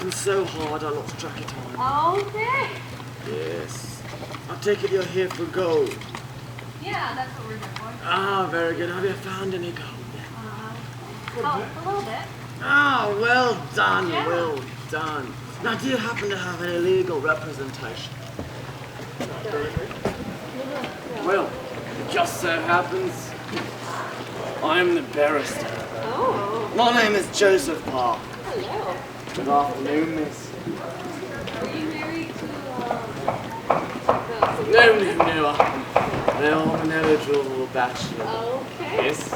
laughing so hard I lost track of time. Okay. Yes. I take it you're here for gold. Yeah, that's what we're here for. Ah, very good. Have you found any gold? A little bit. Ah, well done, Yeah. well done. Now, do you happen to have any legal representation? Well, it just so happens I'm the barrister. Oh. My name is Joseph Park. Hello. Good afternoon, miss. Are you married to, No. I'm an eligible bachelor. Okay. Yes.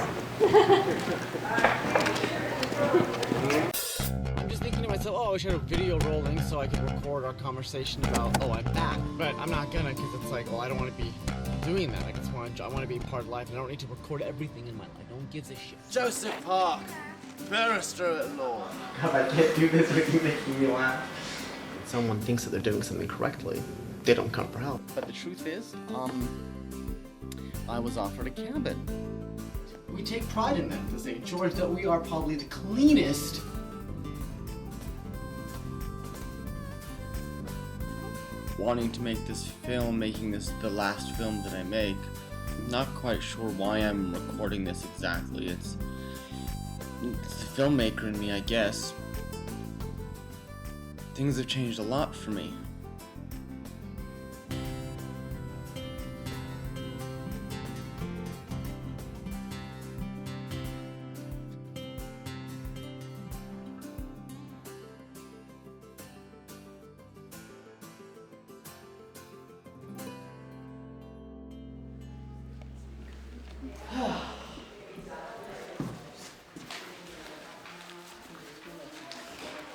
I'm just thinking to myself, I should have a video rolling so I could record our conversation about, I'm back. But I'm not gonna, because it's like, I don't want to be doing that. I want to be part of life, and I don't need to record everything in my life. No one gives a shit. Joseph Park, barrister at law. God, I can't do this with you making me laugh. Someone thinks that they're doing something correctly, they don't come for help. But the truth is, I was offered a cabin. We take pride in that, to St. George, that we are probably the cleanest. Wanting to make this film, making this the last film that I make. Not quite sure why I'm recording this exactly. It's the filmmaker in me, I guess. Things have changed a lot for me.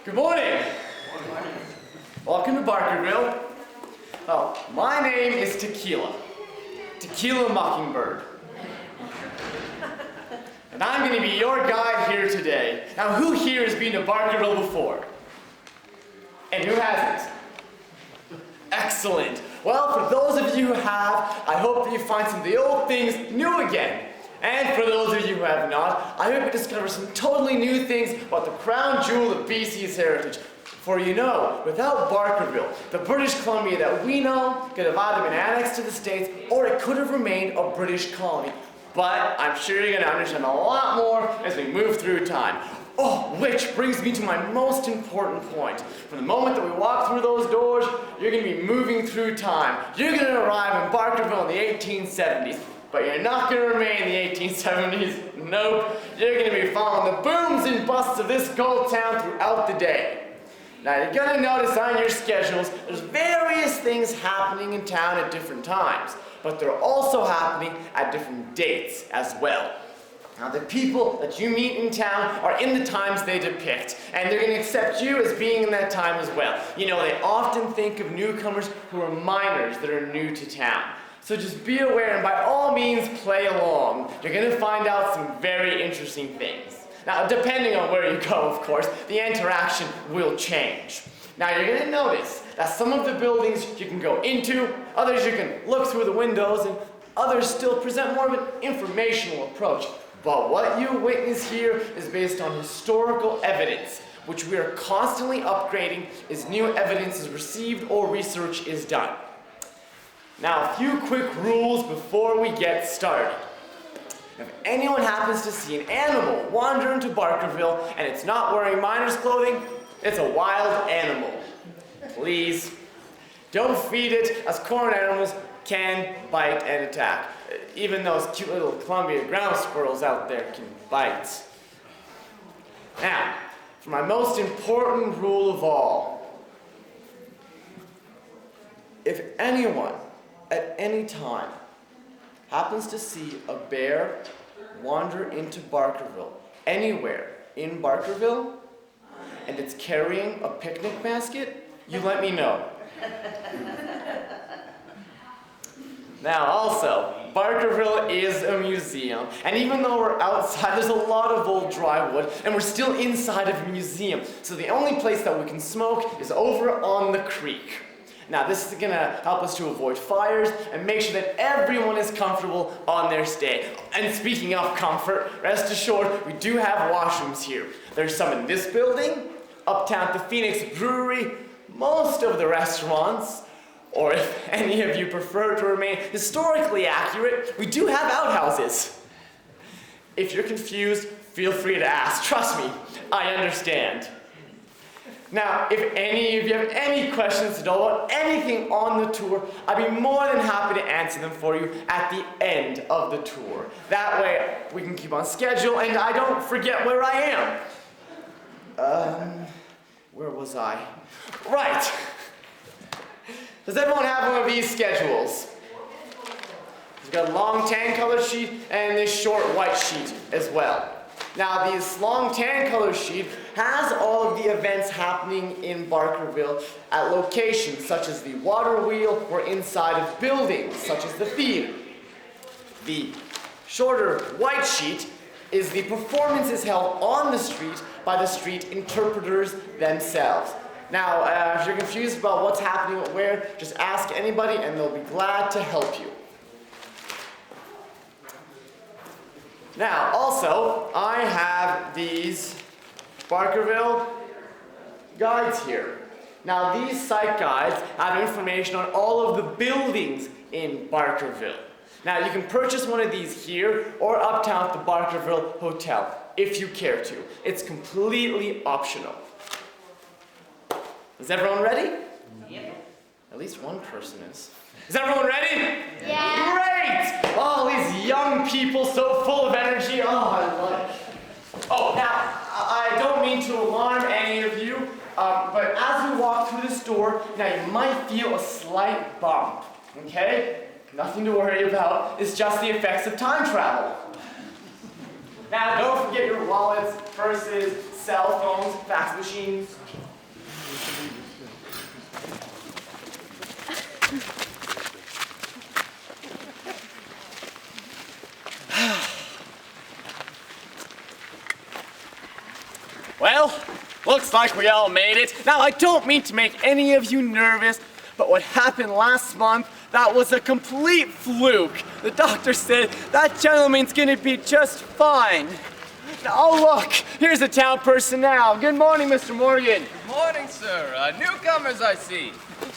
Good morning. Welcome to Barkerville. Oh, my name is Tequila. Tequila Mockingbird. And I'm going to be your guide here today. Now, who here has been to Barkerville before? And who hasn't? Excellent. Well, for those of you who have, I hope that you find some of the old things new again. And for those of you who have not, I hope you discover some totally new things about the crown jewel of BC's heritage. For you know, without Barkerville, the British Columbia that we know could have either been annexed to the States or it could have remained a British colony. But I'm sure you're going to understand a lot more as we move through time. Oh, which brings me to my most important point. From the moment that we walk through those doors, you're going to be moving through time. You're going to arrive in Barkerville in the 1870s. But you're not going to remain in the 1870s. Nope. You're going to be following the booms and busts of this gold town throughout the day. Now, you're going to notice on your schedules, there's various things happening in town at different times. But they're also happening at different dates as well. Now, the people that you meet in town are in the times they depict, and they're going to accept you as being in that time as well. You know, they often think of newcomers who are minors that are new to town. So just be aware and by all means play along. You're going to find out some very interesting things. Now, depending on where you go, of course, the interaction will change. Now, you're going to notice that some of the buildings you can go into, others you can look through the windows, and others still present more of an informational approach. But what you witness here is based on historical evidence, which we are constantly upgrading as new evidence is received or research is done. Now, a few quick rules before we get started. If anyone happens to see an animal wander into Barkerville and it's not wearing miner's clothing, it's a wild animal. Please, don't feed it, as corn animals can bite and attack. Even those cute little Columbia ground squirrels out there can bite. Now, for my most important rule of all, if anyone at any time happens to see a bear wander into Barkerville, anywhere in Barkerville, and it's carrying a picnic basket, you let me know. Now also, Barkerville is a museum, and even though we're outside, there's a lot of old dry wood, and we're still inside of a museum, so the only place that we can smoke is over on the creek. Now, this is going to help us to avoid fires and make sure that everyone is comfortable on their stay. And speaking of comfort, rest assured, we do have washrooms here. There's some in this building, uptown at the Phoenix Brewery, most of the restaurants, or if any of you prefer to remain historically accurate, we do have outhouses. If you're confused, feel free to ask. Trust me, I understand. Now, if any of you have any questions at all about anything on the tour, I'd be more than happy to answer them for you at the end of the tour. That way, we can keep on schedule and I don't forget where I am. Where was I? Right. Does everyone have one of these schedules? We've got a long tan color sheet and this short white sheet as well. Now, this long tan color sheet has all of the events happening in Barkerville at locations such as the water wheel or inside of buildings such as the theater. The shorter white sheet is the performances held on the street by the street interpreters themselves. Now, if you're confused about what's happening where, just ask anybody and they'll be glad to help you. Now, also, I have these Barkerville guides here. Now, these site guides have information on all of the buildings in Barkerville. Now, you can purchase one of these here or uptown at the Barkerville Hotel, if you care to. It's completely optional. Is everyone ready? Yep. At least one person is. Is everyone ready? Yeah. Great! Oh, these young people so full of energy. Oh, I love it. Oh, now, I don't mean to alarm any of you, but as we walk through this door, now you might feel a slight bump, okay? Nothing to worry about. It's just the effects of time travel. Now, don't forget your wallets, purses, cell phones, fax machines. Well, looks like we all made it. Now, I don't mean to make any of you nervous, but what happened last month, that was a complete fluke. The doctor said that gentleman's gonna be just fine. Now, oh look, here's a town person now. Good morning, Mr. Morgan. Good morning, sir. Newcomers, I see.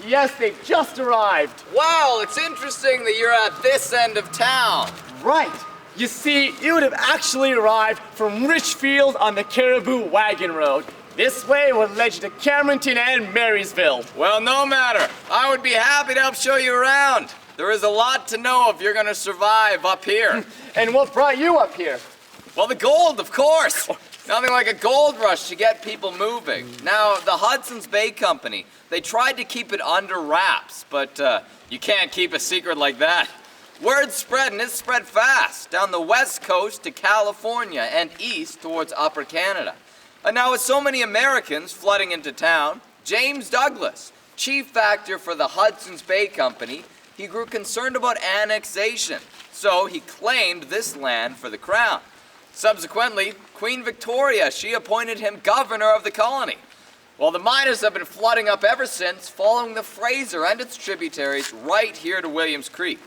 Yes, they've just arrived. Wow, it's interesting that you're at this end of town. Right. You see, you would have actually arrived from Richfield on the Caribou Wagon Road. This way would have led you to Cameronton and Marysville. Well, no matter. I would be happy to help show you around. There is a lot to know if you're gonna survive up here. And what brought you up here? Well, the gold, of course. Nothing like a gold rush to get people moving. Now, the Hudson's Bay Company, they tried to keep it under wraps, but you can't keep a secret like that. Word spread, and it spread fast, down the west coast to California and east towards Upper Canada. And now with so many Americans flooding into town, James Douglas, chief factor for the Hudson's Bay Company, he grew concerned about annexation, so he claimed this land for the crown. Subsequently, Queen Victoria, she appointed him governor of the colony. Well, the miners have been flooding up ever since, following the Fraser and its tributaries right here to Williams Creek.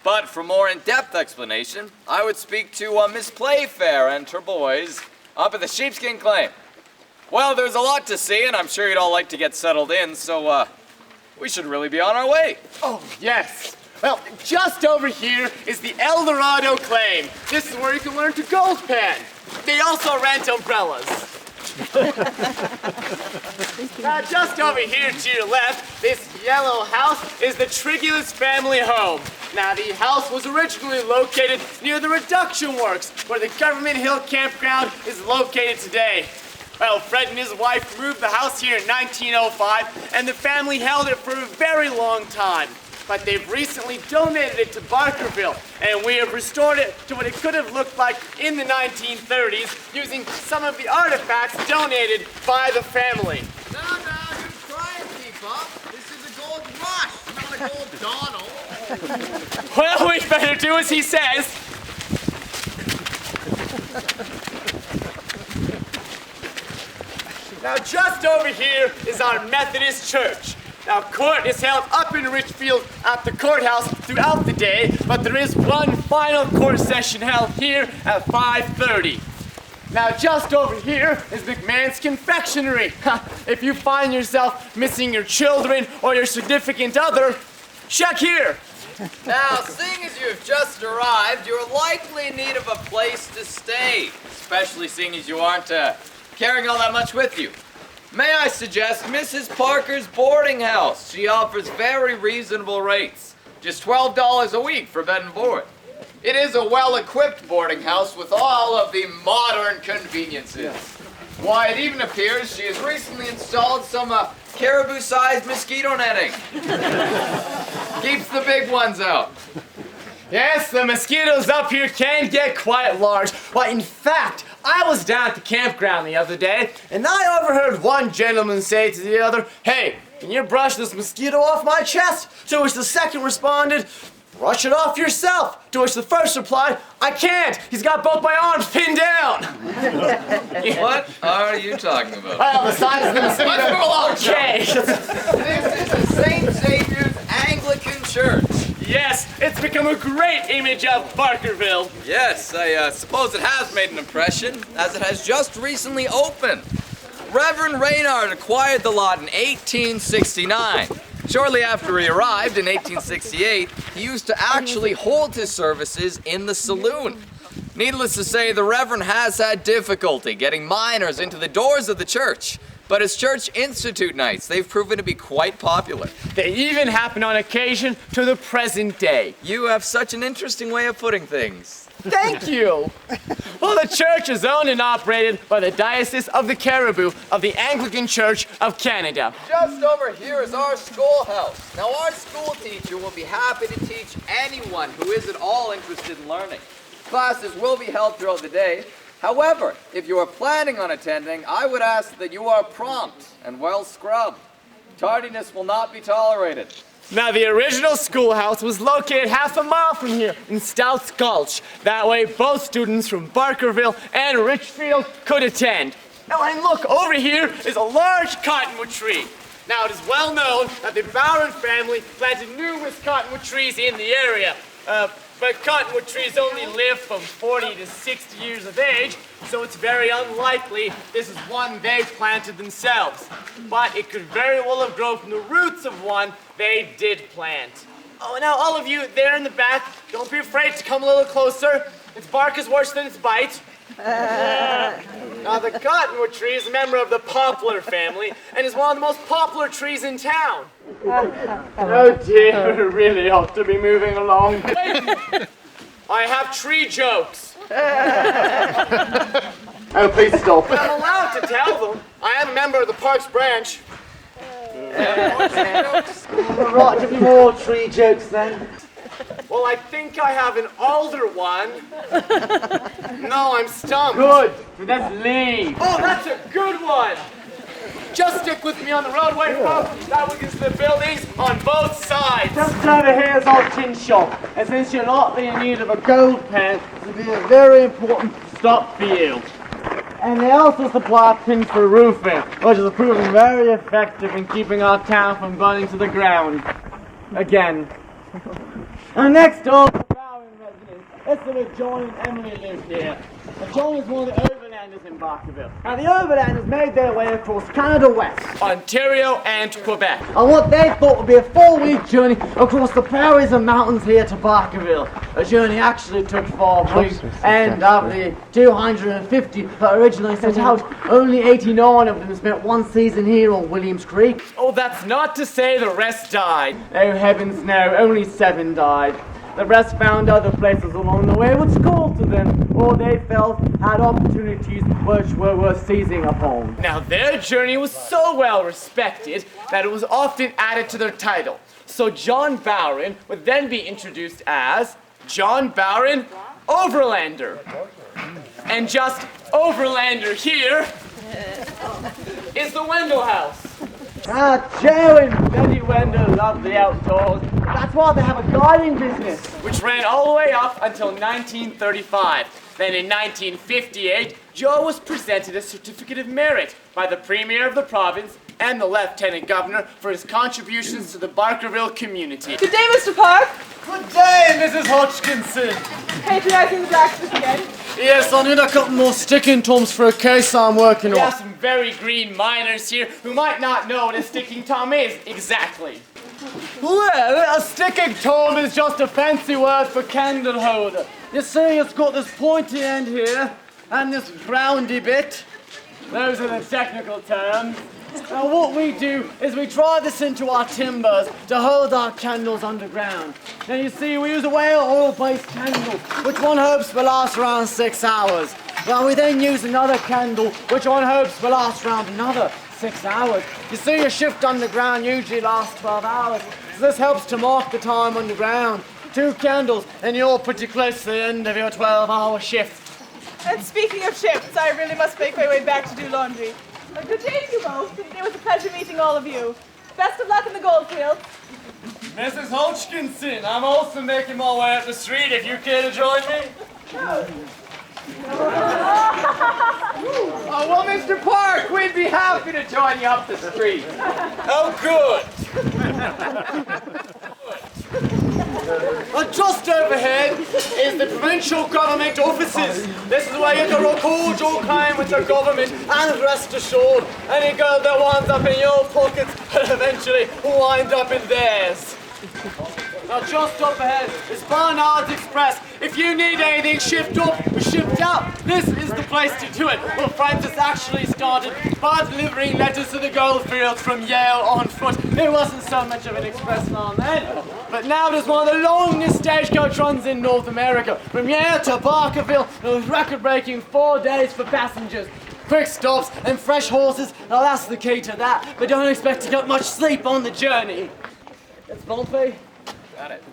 But for more in-depth explanation, I would speak to Miss Playfair and her boys up at the Sheepskin Claim. Well, there's a lot to see, and I'm sure you'd all like to get settled in, so we should really be on our way. Oh, yes. Well, just over here is the El Dorado Claim. This is where you can learn to gold pan. They also rent umbrellas. Now, just over here to your left, this yellow house is the Trigulus family home. Now, the house was originally located near the Reduction Works, where the Government Hill Campground is located today. Well, Fred and his wife moved the house here in 1905, and the family held it for a very long time. But they've recently donated it to Barkerville, and we have restored it to what it could have looked like in the 1930s using some of the artifacts donated by the family. No, good trying, P-Pop. This is a gold rush, not a gold Donald. Well, we better do as he says. Now, just over here is our Methodist church. Now, court is held up in Richfield at the courthouse throughout the day, but there is one final court session held here at 5:30. Now just over here is McMahon's Confectionery. If you find yourself missing your children or your significant other, check here. Now, seeing as you have just arrived, you're likely in need of a place to stay, especially seeing as you aren't carrying all that much with you. May I suggest Mrs. Parker's boarding house? She offers very reasonable rates, just $12 a week for bed and board. It is a well-equipped boarding house with all of the modern conveniences. Why, it even appears she has recently installed some caribou-sized mosquito netting. Keeps the big ones out. Yes, the mosquitoes up here can get quite large. Why, in fact, I was down at the campground the other day, and I overheard one gentleman say to the other, "Hey, can you brush this mosquito off my chest?" To which the second responded, "Brush it off yourself." To which the first replied, "I can't. He's got both my arms pinned down." What are you talking about? Well, the size of the mosquito. Let's move along, Okay. This is the St. Xavier's Anglican Church. Yes, it's become a great image of Barkerville. Yes, I suppose it has made an impression, as it has just recently opened. Reverend Reynard acquired the lot in 1869. Shortly after he arrived in 1868, he used to actually hold his services in the saloon. Needless to say, the Reverend has had difficulty getting minors into the doors of the church. But as Church Institute nights, they've proven to be quite popular. They even happen on occasion to the present day. You have such an interesting way of putting things. Thank you. Well, the church is owned and operated by the Diocese of the Caribou of the Anglican Church of Canada. Just over here is our schoolhouse. Now, our school teacher will be happy to teach anyone who is at all interested in learning. Classes will be held throughout the day. However, if you are planning on attending, I would ask that you are prompt and well scrubbed. Tardiness will not be tolerated. Now, the original schoolhouse was located half a mile from here in Stouts Gulch. That way, both students from Barkerville and Richfield could attend. Now, and look, over here is a large cottonwood tree. Now, it is well known that the Bowron family planted numerous cottonwood trees in the area. But cottonwood trees only live from 40 to 60 years of age, so it's very unlikely this is one they planted themselves. But it could very well have grown from the roots of one they did plant. Oh, now all of you there in the back, don't be afraid to come a little closer. Its bark is worse than its bite. Now, the cottonwood tree is a member of the poplar family and is one of the most popular trees in town. Oh dear, we really ought to be moving along. Wait. I have tree jokes. Oh, please stop. But I'm allowed to tell them. I am a member of the Parks branch. Right, give me more tree jokes then. Well, I think I have an older one. No, I'm stumped. Good. Let's leave. Oh, that's a good one. Just stick with me on the roadway, folks. That way gets to the buildings on both sides. Just over here is our tin shop. And since you're not in need of a gold pen, it'll be a very important stop for you. And they also supply pins for roofing, which is proving very effective in keeping our town from burning to the ground. Again. And next door, the Bowron residence. That's where John and Emily live here. And John is one of the overlanders in Barkerville. Now, the overlanders made their way across Canada West, Ontario, and Quebec on what they thought would be a 4-week journey across the prairies and mountains here to Barkerville. A journey actually took 4 weeks, and of the 250 that originally set out, only 89 of them spent one season here on Williams Creek. Oh, that's not to say the rest died. Oh, heavens no, only 7 died. The rest found other places along the way which called to them, or they felt had opportunities which were worth seizing upon. Now, their journey was so well respected that it was often added to their title. So John Bowron would then be introduced as John Bowron Overlander. And just Overlander here is the Wendell House. Joe and Betty Wendell love the outdoors. That's why they have a guiding business, which ran all the way up until 1935. Then in 1958, Joe was presented a Certificate of Merit by the Premier of the province and the Lieutenant Governor for his contributions to the Barkerville community. Good day, Mr. Park. Good day, Mrs. Hodgkinson. Patronizing the blacksmith again. Yes, I need a couple more sticking toms for a case I'm working We on. have some very green miners here who might not know what a sticking tom is exactly. Well, a sticking tom is just a fancy word for candle holder. You see, it's got this pointy end here, and this roundy bit. Those are the technical terms. Now what we do is we drive this into our timbers to hold our candles underground. Now you see, we use a whale oil-based candle, which one hopes will last around 6 hours. Well, we then use another candle, which one hopes will last around another 6 hours. You see, your shift underground usually lasts 12 hours, so this helps to mark the time underground. 2 candles, and you're pretty close to the end of your 12-hour shift. And speaking of shifts, I really must make my way back to do laundry. Good day to you both. It was a pleasure meeting all of you. Best of luck in the goldfields. Mrs. Hodgkinson, I'm also making my way up the street if you care to join me. Oh, well, Mr. Park, we'd be happy to join you up the street. Oh, good. Just overhead is the provincial government offices. This is where you can record your claim with the government, and rest assured, any gold that winds up in your pockets will eventually wind up in theirs. Now just up ahead is Barnard's Express. If you need anything shipped up or shipped out, this is the place to do it. Well, Francis actually started by delivering letters to the goldfields from Yale on foot. It wasn't so much of an express line then, but now it is one of the longest stagecoach runs in North America. From Yale to Barkerville, it was record-breaking 4 days for passengers. Quick stops and fresh horses, now that's the key to that, but don't expect to get much sleep on the journey. It's bumpy. Got it.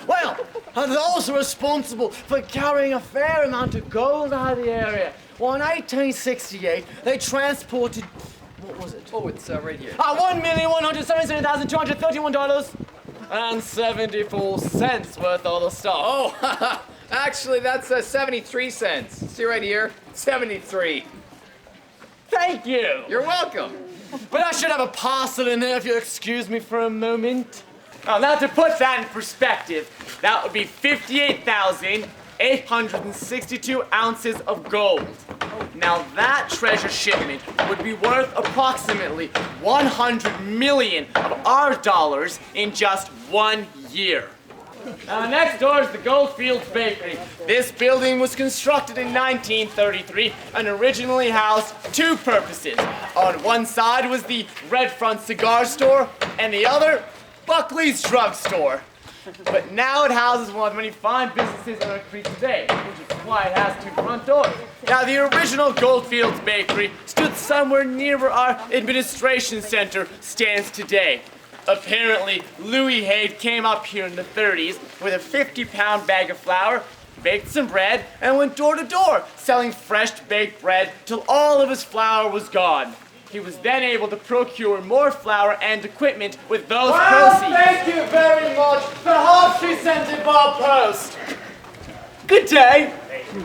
Well, and they're also responsible for carrying a fair amount of gold out of the area. Well, in 1868, they transported, what was it? Oh, it's right here. $1,177,231.74 worth all the stuff. Oh, actually, that's 73 cents. See right here? 73. Thank you. You're welcome. But I should have a parcel in there if you'll excuse me for a moment. Now to put that in perspective, that would be 58,862 ounces of gold. Now that treasure shipment would be worth approximately 100 million of our dollars in just 1 year. Now next door is the Goldfields Bakery. This building was constructed in 1933 and originally housed 2 purposes. On one side was the Red Front cigar store and the other, Buckley's drugstore. But now it houses one of the many fine businesses on our creek today, which is why it has 2 front doors. Now the original Goldfields Bakery stood somewhere near where our administration center stands today. Apparently, Louis Haid came up here in the 30s with a 50-pound bag of flour, baked some bread, and went door to door selling fresh baked bread till all of his flour was gone. He was then able to procure more flour and equipment with those proceeds. Thank you very much. Perhaps we sent it by post. Good day.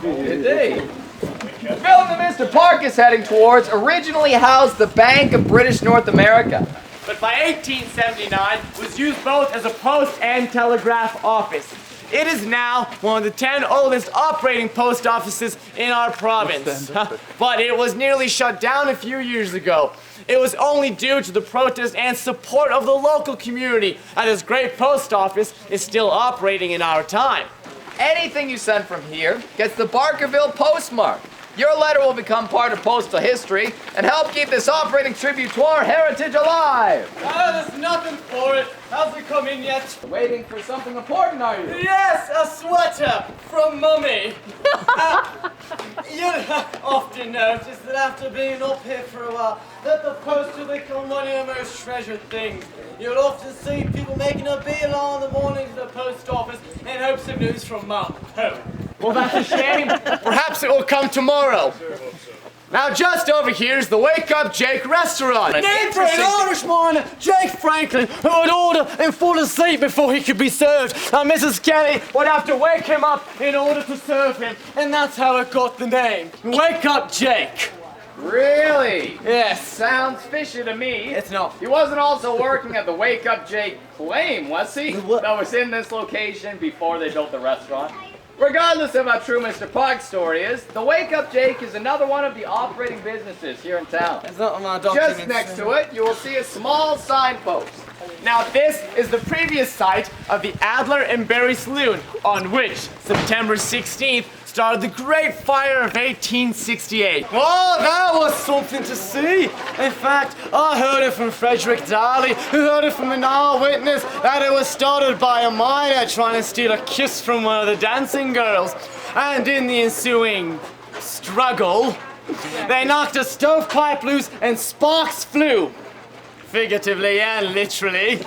Good day. The building that Mr. Park is heading towards originally housed the Bank of British North America. But by 1879 was used both as a post and telegraph office. It is now one of the 10 oldest operating post offices in our province. But it was nearly shut down a few years ago. It was only due to the protest and support of the local community that this great post office is still operating in our time. Anything you send from here gets the Barkerville postmark. Your letter will become part of postal history and help keep this operating tribute to our heritage alive. Oh, there's nothing for it. Hasn't come in yet. Waiting for something important, are you? Yes, a sweater from Mummy. You'll often notice that after being up here for a while, that the post will become one of your most treasured things. You'll often see people making a beeline in the morning to the post office in hopes of news from Mum. Oh. Well, that's a shame. Perhaps it will come tomorrow. Now just over here is the Wake Up Jake restaurant. Named for an Irish miner, Jake Franklin, who would order and fall asleep before he could be served. Now Mrs. Kelly would have to wake him up in order to serve him, and that's how it got the name. Wake Up Jake. Really? Yes. Sounds fishy to me. It's not. He wasn't also working at the Wake Up Jake claim, was he? What? That was in this location before they built the restaurant. Regardless of how true Mr. Park's story is, the Wake Up Jake is another one of the operating businesses here in town. It's not on my documents. Just next to it, you will see a small signpost. Now this is the previous site of the Adler and Berry Saloon, on which September 16th started the Great Fire of 1868. Oh, that was something to see. In fact, I heard it from Frederick Darley, who heard it from an eyewitness that it was started by a miner trying to steal a kiss from one of the dancing girls. And in the ensuing struggle, they knocked a stovepipe loose and sparks flew. Figuratively and literally.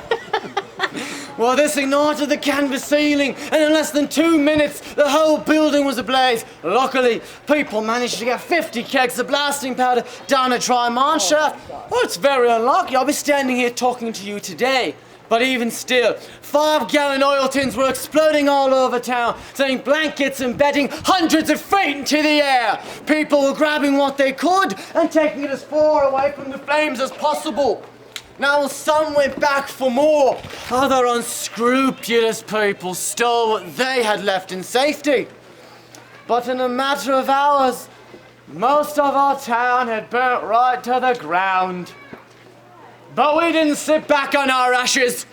Well, this ignited the canvas ceiling, and in less than 2 minutes, the whole building was ablaze. Luckily, people managed to get 50 kegs of blasting powder down a dry mine shaft. Well, it's very unlucky. I'll be standing here talking to you today. But even still, 5-gallon oil tins were exploding all over town, sending blankets and bedding hundreds of feet into the air. People were grabbing what they could and taking it as far away from the flames as possible. Now some went back for more. Other unscrupulous people stole what they had left in safety. But in a matter of hours, most of our town had burnt right to the ground. But we didn't sit back on our ashes.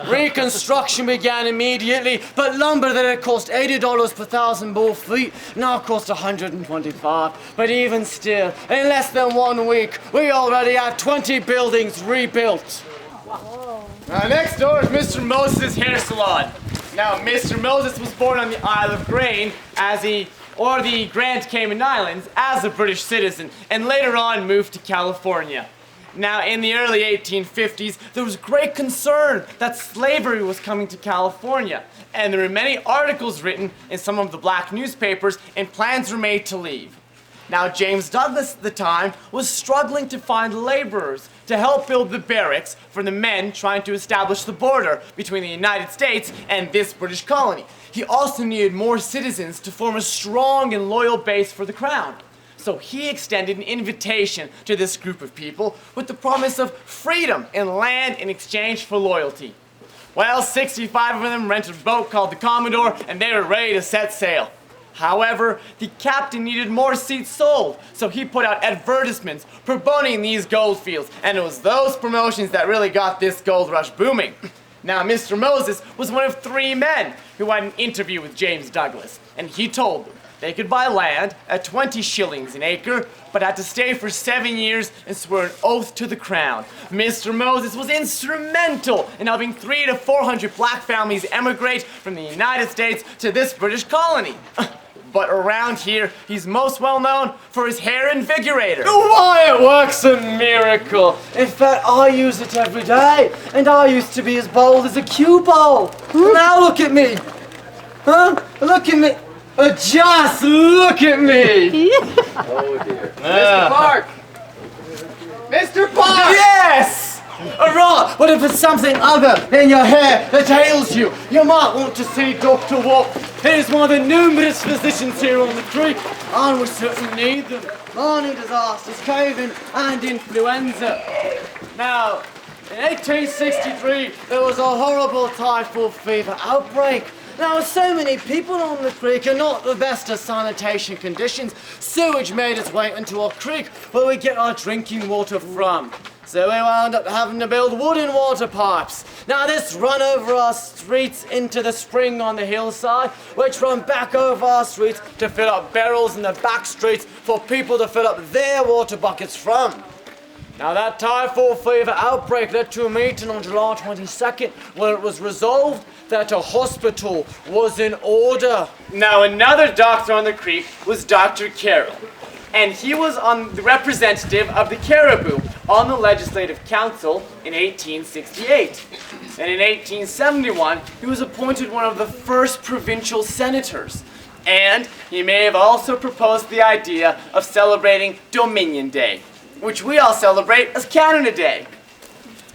Reconstruction began immediately, but lumber that had cost $80 per 1,000 board feet now cost $125. But even still, in less than 1 week, we already had 20 buildings rebuilt. Now next door is Mr. Moses' hair salon. Now Mr. Moses was born on the Isle of Grain or the Grand Cayman Islands as a British citizen, and later on moved to California. Now, in the early 1850s, there was great concern that slavery was coming to California, and there were many articles written in some of the black newspapers, and plans were made to leave. Now, James Douglas at the time was struggling to find laborers to help build the barracks for the men trying to establish the border between the United States and this British colony. He also needed more citizens to form a strong and loyal base for the crown. So he extended an invitation to this group of people with the promise of freedom and land in exchange for loyalty. Well, 65 of them rented a boat called the Commodore, and they were ready to set sail. However, the captain needed more seats sold, so he put out advertisements promoting these gold fields, and it was those promotions that really got this gold rush booming. Now, Mr. Moses was one of 3 men who had an interview with James Douglas, and he told them they could buy land at 20 shillings an acre, but had to stay for 7 years and swear an oath to the crown. Mr. Moses was instrumental in helping 300 to 400 black families emigrate from the United States to this British colony. But around here, he's most well known for his hair invigorator. Why, it works a miracle. In fact, I use it every day, and I used to be as bold as a cue ball. Now look at me. Huh? Look at me. Just look at me! Oh dear. Mr. Park! Mr. Park! Yes! Alright, but if it's something other than your hair that ails you, you might want to see Dr. Watt. He is one of the numerous physicians here on the creek, and we certainly need them. Mining disasters, caving, and influenza. Now, in 1863, there was a horrible typhoid fever outbreak. Now, with so many people on the creek and not the best of sanitation conditions, sewage made its way into our creek where we get our drinking water from. So we wound up having to build wooden water pipes. Now this run over our streets into the spring on the hillside, which run back over our streets to fill up barrels in the back streets for people to fill up their water buckets from. Now that typhoid fever outbreak led to a meeting on July 22nd where it was resolved that a hospital was in order. Now another doctor on the creek was Dr. Carroll, and he was the representative of the Caribou on the Legislative Council in 1868. And in 1871, he was appointed one of the first provincial senators. And he may have also proposed the idea of celebrating Dominion Day, which we all celebrate as Canada Day.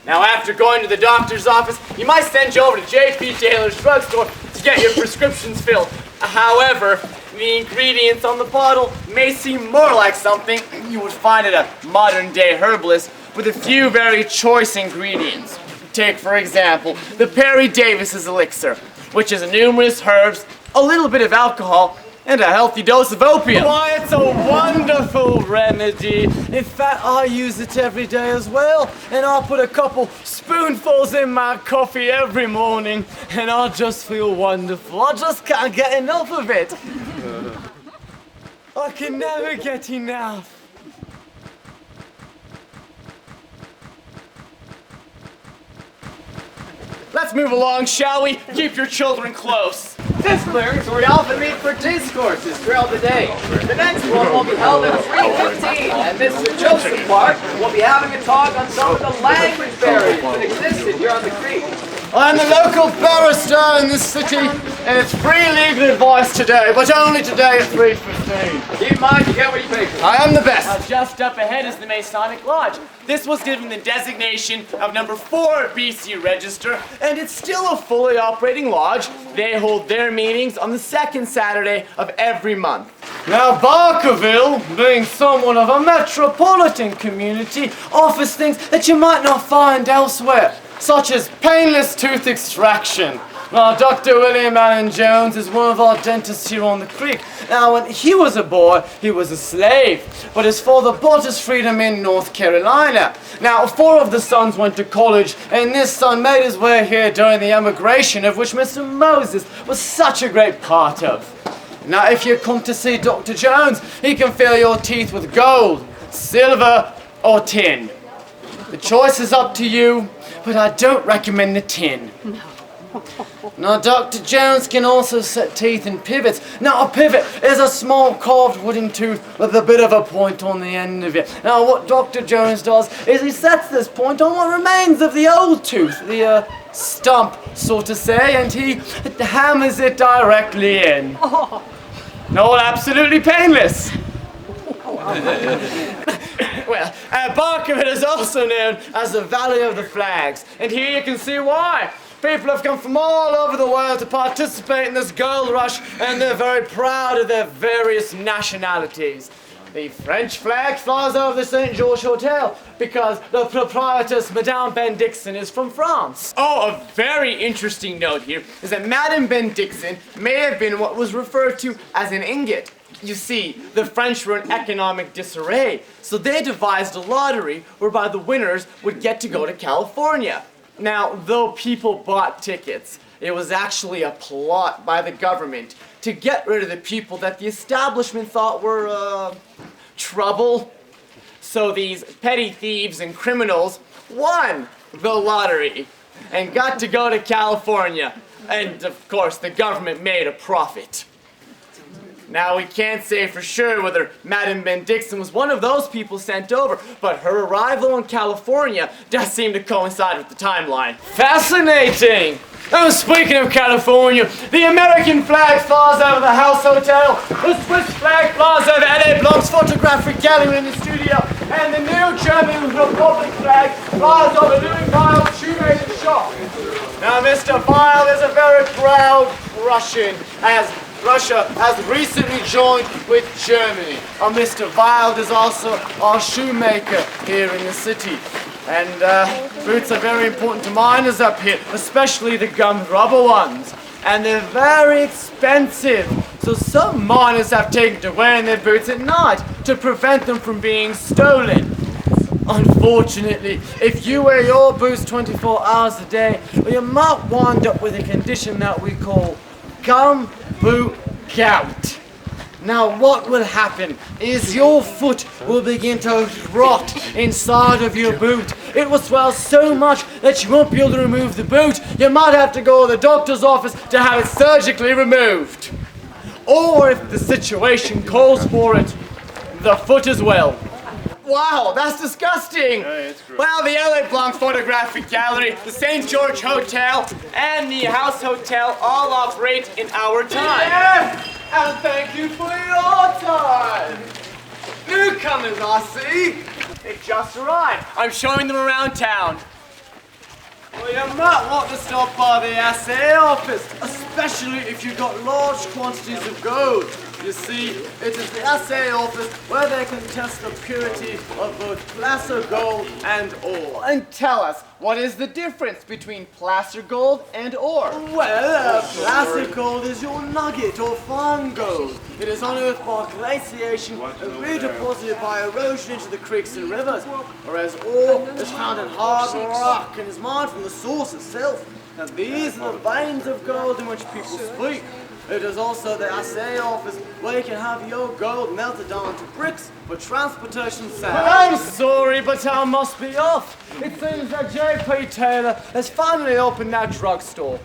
Now, after going to the doctor's office, he might send you over to J.P. Taylor's drugstore to get your prescriptions filled. However, the ingredients on the bottle may seem more like something you would find at a modern-day herbalist with a few very choice ingredients. Take, for example, the Perry Davis's elixir, which has numerous herbs, a little bit of alcohol, and a healthy dose of opium. Why, it's a wonderful remedy. In fact, I use it every day as well. And I'll put a couple spoonfuls in my coffee every morning, and I just feel wonderful. I just can't get enough of it. I can never get enough. Let's move along, shall we? Keep your children close. This clearance where we often meet for discourses throughout the day. The next one will be held at 3:15, and Mr. Joseph Clark will be having a talk on some of the language barriers that existed here on the creek. I'm the local barrister in this city, and it's free legal advice today, but only today at 3:15. Keep in mind you get what you pay for. I am the best. Just up ahead is the Masonic Lodge. This was given the designation of number 4 BC Register, and it's still a fully operating lodge. They hold their meetings on the second Saturday of every month. Now, Barkerville, being somewhat of a metropolitan community, offers things that you might not find elsewhere, such as painless tooth extraction. Now, Dr. William Allen Jones is one of our dentists here on the creek. Now, when he was a boy, he was a slave, but his father bought his freedom in North Carolina. Now, 4 of the sons went to college, and this son made his way here during the emigration, of which Mr. Moses was such a great part of. Now, if you come to see Dr. Jones, he can fill your teeth with gold, silver, or tin. The choice is up to you, but I don't recommend the tin. Now, Dr. Jones can also set teeth in pivots. Now, a pivot is a small carved wooden tooth with a bit of a point on the end of it. Now, what Dr. Jones does is he sets this point on what remains of the old tooth, the stump, so to say, and he hammers it directly in. No, absolutely painless. Well, Barkerville is also known as the Valley of the Flags, and here you can see why. People have come from all over the world to participate in this gold rush, and they're very proud of their various nationalities. The French flag flies over the St. George Hotel because the proprietress, Madame Bendixen, is from France. Oh, a very interesting note here is that Madame Bendixen may have been what was referred to as an ingot. You see, the French were in economic disarray, so they devised a lottery whereby the winners would get to go to California. Now, though people bought tickets, it was actually a plot by the government to get rid of the people that the establishment thought were, trouble. So these petty thieves and criminals won the lottery and got to go to California. And, of course, the government made a profit. Now, we can't say for sure whether Madame Bendixen was one of those people sent over, but her arrival in California does seem to coincide with the timeline. Fascinating! Oh, speaking of California, the American flag flies over the House Hotel, the Swiss flag flies over L.A. Blanc's photographic gallery in the studio, and the new German Republic flag flies over Louis Vile's shoemaker's shop. Now, Mr. Vile is a very proud Russian, as Russia has recently joined with Germany. Mr. Wild is also our shoemaker here in the city. And boots are very important to miners up here, especially the gummed rubber ones. And they're very expensive. So some miners have taken to wearing their boots at night to prevent them from being stolen. Unfortunately, if you wear your boots 24 hours a day, well, you might wind up with a condition that we call gum boot gout. Now, what will happen is your foot will begin to rot inside of your boot. It will swell so much that you won't be able to remove the boot. You might have to go to the doctor's office to have it surgically removed. Or if the situation calls for it, the foot as well. Wow, that's disgusting! it's gross. Well, the LA Blanc Photographic Gallery, the St. George Hotel, and the House Hotel all operate in our time. Yes, and thank you for your time. Newcomers, I see. They just arrived. I'm showing them around town. Well, you might want to stop by the assay office, especially if you've got large quantities of gold. You see, it is the assay office where they can test the purity of both placer gold and ore. And tell us, what is the difference between placer gold and ore? Well, placer gold is your nugget or fine gold. It is unearthed by glaciation and redeposited by erosion into the creeks and rivers, whereas ore is found in hard rock and is mined from the source itself. And these are the veins of gold in which people speak. It is also the assay office where you can have your gold melted down to bricks for transportation sales. I'm sorry, but I must be off. It seems that J.P. Taylor has finally opened that drugstore.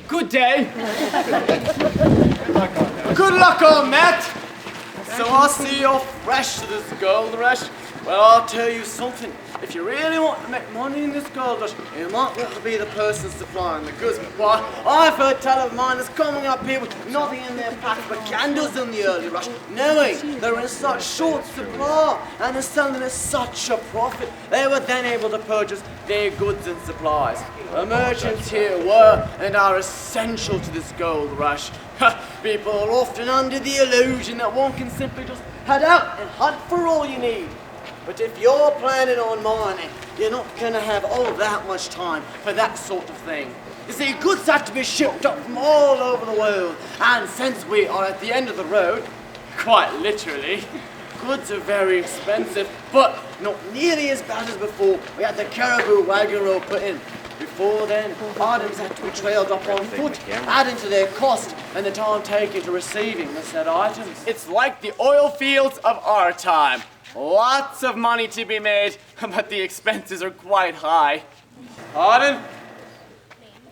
Good day. Good luck on that! So I see you're fresh to this gold rush. Well, I'll tell you something. If you really want to make money in this gold rush, you might want to be the person supplying the goods. Why, I've heard tell of miners coming up here with nothing in their pockets but candles in the early rush, knowing they're in such short supply and are selling at such a profit, they were then able to purchase their goods and supplies. The merchants here were and are essential to this gold rush. People are often under the illusion that one can simply just head out and hunt for all you need. But if you're planning on mining, you're not going to have all that much time for that sort of thing. You see, goods have to be shipped up from all over the world, and since we are at the end of the road, quite literally, goods are very expensive, but not nearly as bad as before we had the Caribou wagon road put in. Before then, items had to be trailed up on foot, adding to their cost and the time taken to receiving the said items. It's like the oil fields of our time. Lots of money to be made, but the expenses are quite high. Pardon?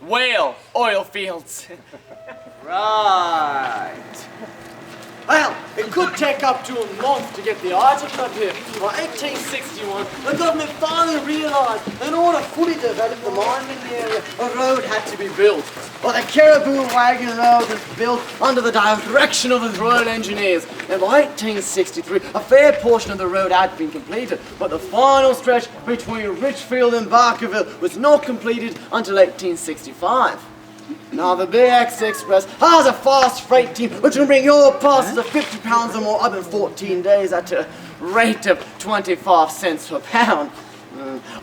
Whale oil fields. Right. Well, it could take up to a month to get the items up here. By 1861, the government finally realised in order to fully develop the mining area, a road had to be built. Well, the Caribou Wagon Road was built under the direction of the Royal Engineers. And by 1863, a fair portion of the road had been completed, but the final stretch between Richfield and Barkerville was not completed until 1865. Now, the BX Express has a fast freight team which can bring your parcels of 50 pounds or more up in 14 days at a rate of 25 cents per pound.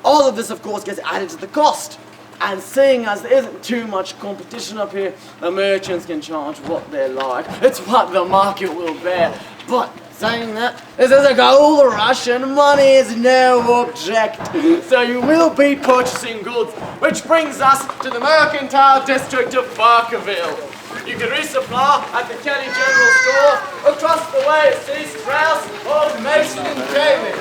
All of this, of course, gets added to the cost. And seeing as there isn't too much competition up here, the merchants can charge what they like. It's what the market will bear. But saying that, this is a gold rush and money is no object. So you will be purchasing goods, which brings us to the mercantile district of Barkerville. You can resupply at the Kelly General Store, across the way at C. Strauss, Old Mason and David,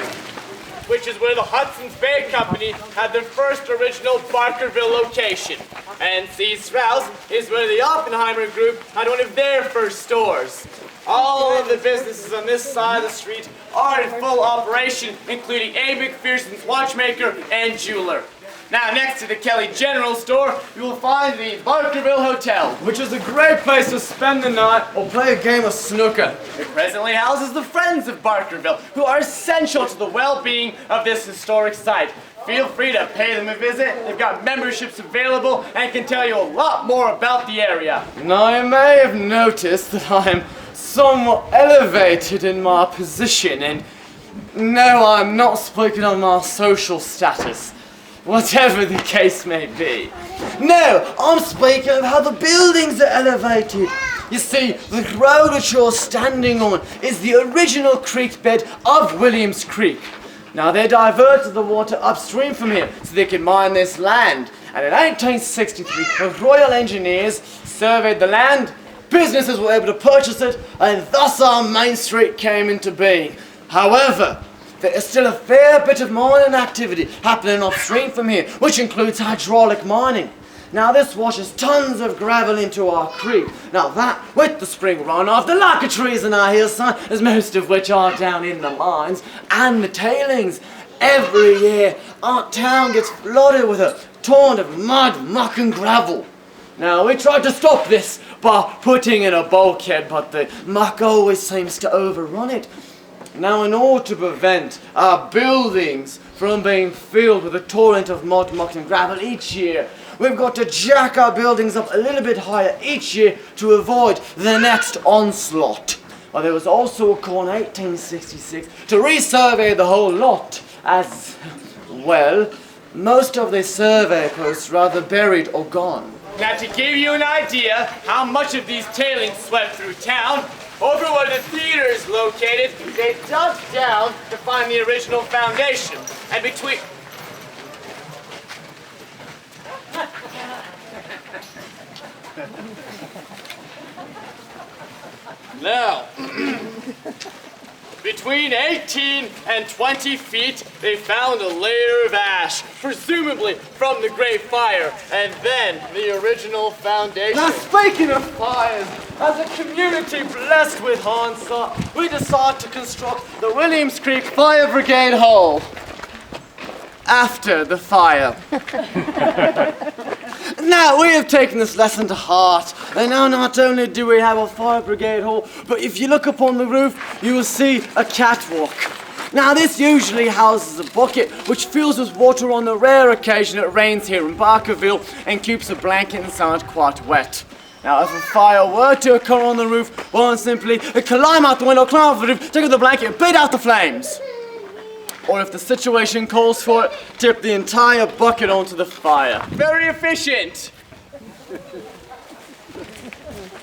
which is where the Hudson's Bay Company had their first original Barkerville location. And C. Strauss is where the Oppenheimer Group had one of their first stores. All of the businesses on this side of the street are in full operation, including A. McPherson's watchmaker and jeweler. Now, next to the Kelly General Store, you will find the Barkerville Hotel, which is a great place to spend the night or play a game of snooker. It presently houses the Friends of Barkerville, who are essential to the well-being of this historic site. Feel free to pay them a visit. They've got memberships available and can tell you a lot more about the area. Now, you may have noticed that I'm somewhat elevated in my position, and no, I'm not speaking on my social status, whatever the case may be. No, I'm speaking of how the buildings are elevated. You see, the road which you're standing on is the original creek bed of Williams Creek. Now, they diverted the water upstream from here so they could mine this land. And in 1863, the Royal Engineers surveyed the land, businesses were able to purchase it, and thus our Main Street came into being. However, there is still a fair bit of mining activity happening upstream from here, which includes hydraulic mining. Now this washes tons of gravel into our creek. Now that, with the spring runoff, the lack of trees in our hillside, as most of which are down in the mines, and the tailings, every year our town gets flooded with a torrent of mud, muck and gravel. Now we tried to stop this by putting in a bulkhead, but the muck always seems to overrun it. Now in order to prevent our buildings from being filled with a torrent of mud, muck and gravel each year, we've got to jack our buildings up a little bit higher each year to avoid the next onslaught. Well, there was also a call in 1866 to resurvey the whole lot, as well, most of the survey posts are either buried or gone. Now to give you an idea how much of these tailings swept through town, over where the theater is located, they dug down to find the original foundation. And between... Now, between 18 and 20 feet, they found a layer of ash, presumably from the Great Fire, and then the original foundation. Now speaking of fires, as a community blessed with hindsight, we decided to construct the Williams Creek Fire Brigade Hole. After the fire. Now, we have taken this lesson to heart, and now not only do we have a fire brigade hall, but if you look upon the roof, you will see a catwalk. Now, this usually houses a bucket, which fills with water on the rare occasion it rains here in Barkerville, and keeps a blanket inside quite wet. Now, if a fire were to occur on the roof, one simply climb out the window, climb off the roof, take out the blanket, and beat out the flames. Or if the situation calls for it, tip the entire bucket onto the fire. Very efficient.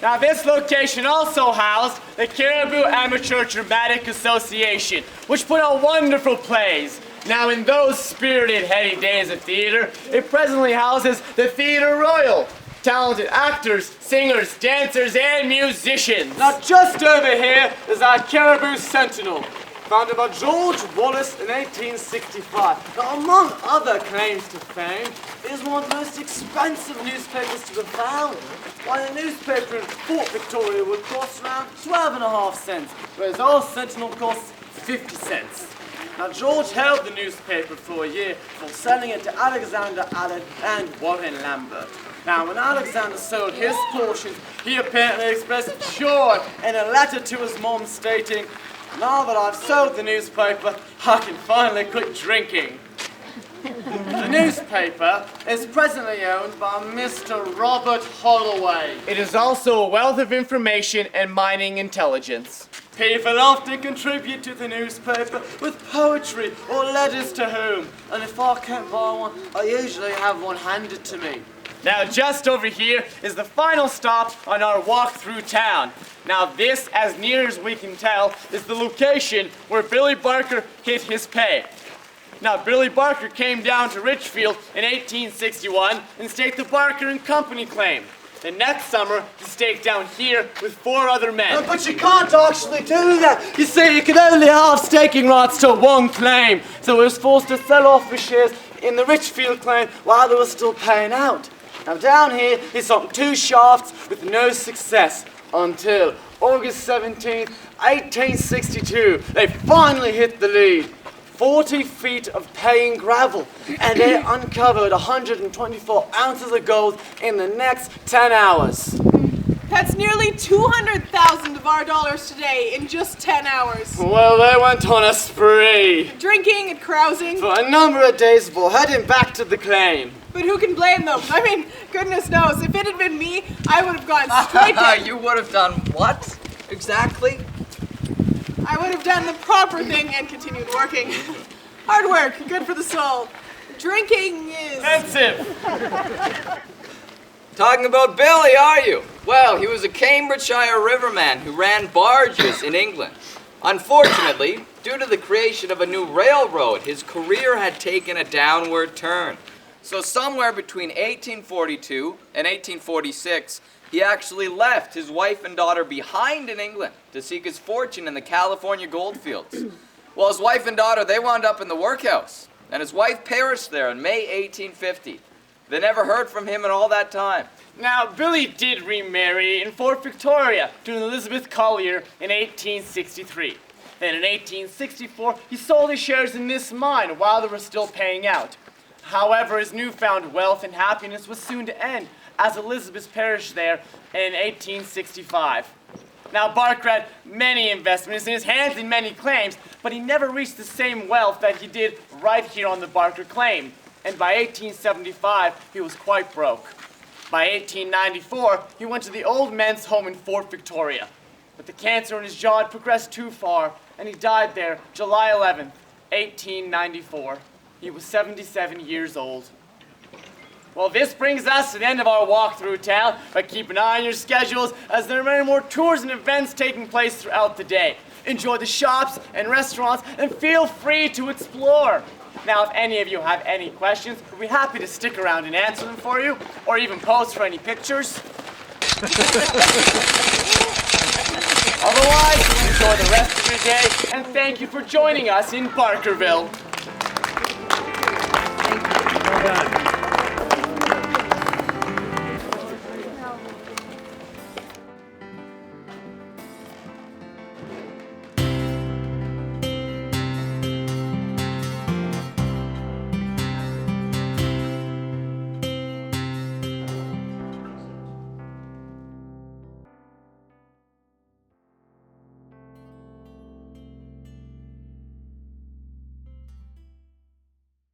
Now this location also housed the Caribou Amateur Dramatic Association, which put on wonderful plays. Now in those spirited, heady days of theater, it presently houses the Theatre Royal. Talented actors, singers, dancers, and musicians. Now just over here is our Caribou Sentinel, founded by George Wallace in 1865. Now, among other claims to fame, it is one of the most expensive newspapers to be found. While a newspaper in Fort Victoria would cost around 12.5 cents, whereas our Sentinel costs 50 cents. Now, George held the newspaper for a year before selling it to Alexander Allen and Warren Lambert. Now, when Alexander sold his portion, he apparently expressed joy in a letter to his mom stating, "Now that I've sold the newspaper, I can finally quit drinking." The newspaper is presently owned by Mr. Robert Holloway. It is also a wealth of information and mining intelligence. People often contribute to the newspaper with poetry or letters to whom, and if I can't buy one, I usually have one handed to me. Now just over here is the final stop on our walk through town. Now this, as near as we can tell, is the location where Billy Barker hit his pay. Now Billy Barker came down to Richfield in 1861 and staked the Barker and Company claim. The next summer, he staked down here with 4 other men. But you can't actually do that. You see, you can only have staking rights to one claim. So he was forced to sell off his shares in the Richfield claim while they were still paying out. Now down here, he sunk 2 shafts with no success until August 17th, 1862. They finally hit the lead. 40 feet of paying gravel, and they uncovered 124 ounces of gold in the next 10 hours. That's nearly 200,000 of our dollars today in just 10 hours. Well, they went on a spree. Drinking and carousing. For a number of days before heading back to the claim. But who can blame them? I mean, goodness knows, if it had been me, I would have gone straight to... You would have done what, exactly? I would have done the proper thing and continued working. Hard work, good for the soul. Drinking is... Expensive. Talking about Billy, are you? Well, he was a Cambridgeshire riverman who ran barges in England. Unfortunately, due to the creation of a new railroad, his career had taken a downward turn. So somewhere between 1842 and 1846, he actually left his wife and daughter behind in England to seek his fortune in the California goldfields. Well, his wife and daughter, they wound up in the workhouse, and his wife perished there in May 1850. They never heard from him in all that time. Now, Billy did remarry in Fort Victoria to Elizabeth Collier in 1863. Then in 1864, he sold his shares in this mine while they were still paying out. However, his newfound wealth and happiness was soon to end, as Elizabeth perished there in 1865. Now, Barker had many investments in his hands and many claims, but he never reached the same wealth that he did right here on the Barker claim. And by 1875, he was quite broke. By 1894, he went to the old men's home in Fort Victoria. But the cancer in his jaw had progressed too far, and he died there July 11th, 1894. He was 77 years old. Well, this brings us to the end of our walk through town, but keep an eye on your schedules as there are many more tours and events taking place throughout the day. Enjoy the shops and restaurants and feel free to explore. Now, if any of you have any questions, we'll be happy to stick around and answer them for you, or even pose for any pictures. Otherwise, enjoy the rest of your day, and thank you for joining us in Barkerville. Well done.